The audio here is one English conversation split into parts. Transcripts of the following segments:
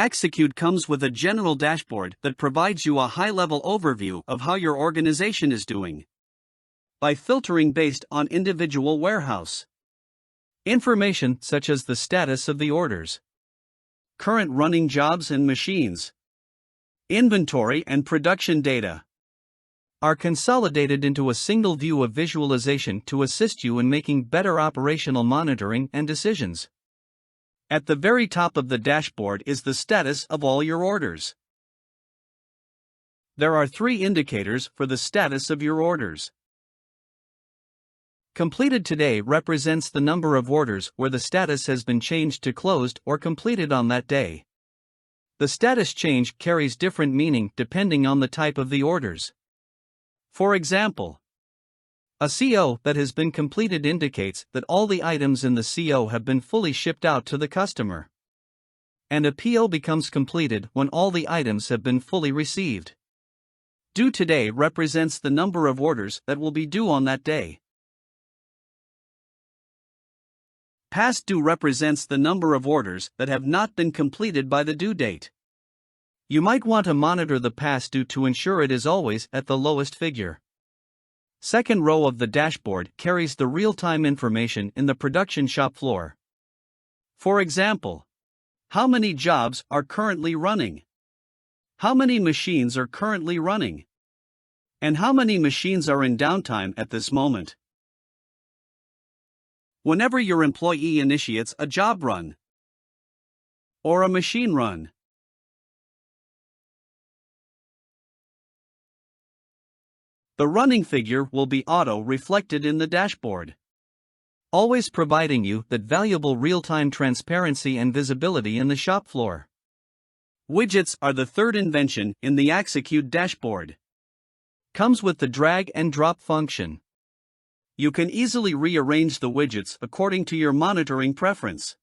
Axacute comes with a general dashboard that provides you a high-level overview of how your organization is doing, by filtering based on individual warehouse information such as the status of the orders, current running jobs and machines, inventory and production data are consolidated into a single view of visualization to assist you in making better operational monitoring and decisions. At the very top of the dashboard is the status of all your orders. There are 3 indicators for the status of your orders. Completed today represents the number of orders where the status has been changed to closed or completed on that day. The status change carries different meaning depending on the type of the orders. For example, a CO that has been completed indicates that all the items in the CO have been fully shipped out to the customer. And a PO becomes completed when all the items have been fully received. Due today represents the number of orders that will be due on that day. Past due represents the number of orders that have not been completed by the due date. You might want to monitor the past due to ensure it is always at the lowest figure. Second row of the dashboard carries the real-time information in the production shop floor. For example, how many jobs are currently running? How many machines are currently running? And how many machines are in downtime at this moment? Whenever your employee initiates a job run or a machine run, the running figure will be auto-reflected in the dashboard, always providing you that valuable real-time transparency and visibility in the shop floor. Widgets are the third invention in the Axacute dashboard. Comes with the drag and drop function. You can easily rearrange the widgets according to your monitoring preference.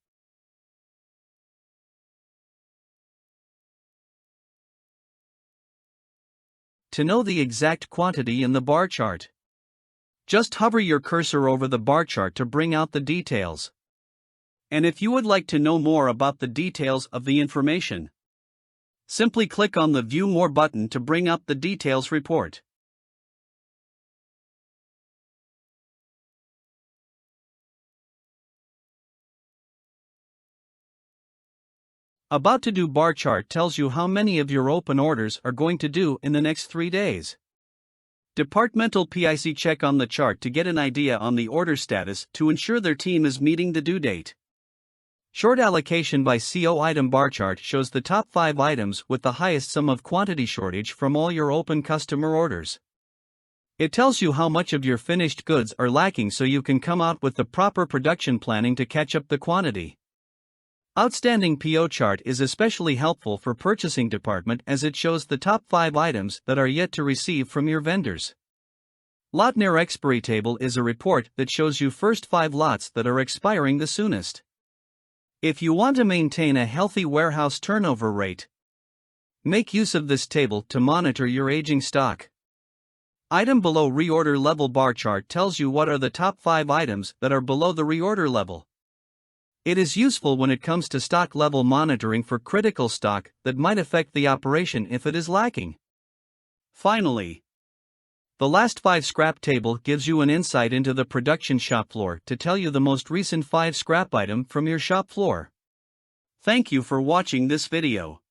To know the exact quantity in the bar chart, just hover your cursor over the bar chart to bring out the details. And if you would like to know more about the details of the information, simply click on the View More button to bring up the details report. About to do bar chart tells you how many of your open orders are going to do in the next 3 days. Departmental PIC check on the chart to get an idea on the order status to ensure their team is meeting the due date. Short allocation by CO item bar chart shows the top 5 items with the highest sum of quantity shortage from all your open customer orders. It tells you how much of your finished goods are lacking so you can come out with the proper production planning to catch up the quantity. Outstanding PO chart is especially helpful for purchasing department as it shows the top 5 items that are yet to receive from your vendors. Lot near expiry table is a report that shows you first 5 lots that are expiring the soonest. If you want to maintain a healthy warehouse turnover rate, make use of this table to monitor your aging stock. Item below reorder level bar chart tells you what are the top 5 items that are below the reorder level. It is useful when it comes to stock level monitoring for critical stock that might affect the operation if it is lacking. Finally, the last 5 scrap table gives you an insight into the production shop floor to tell you the most recent 5 scrap item from your shop floor. Thank you for watching this video.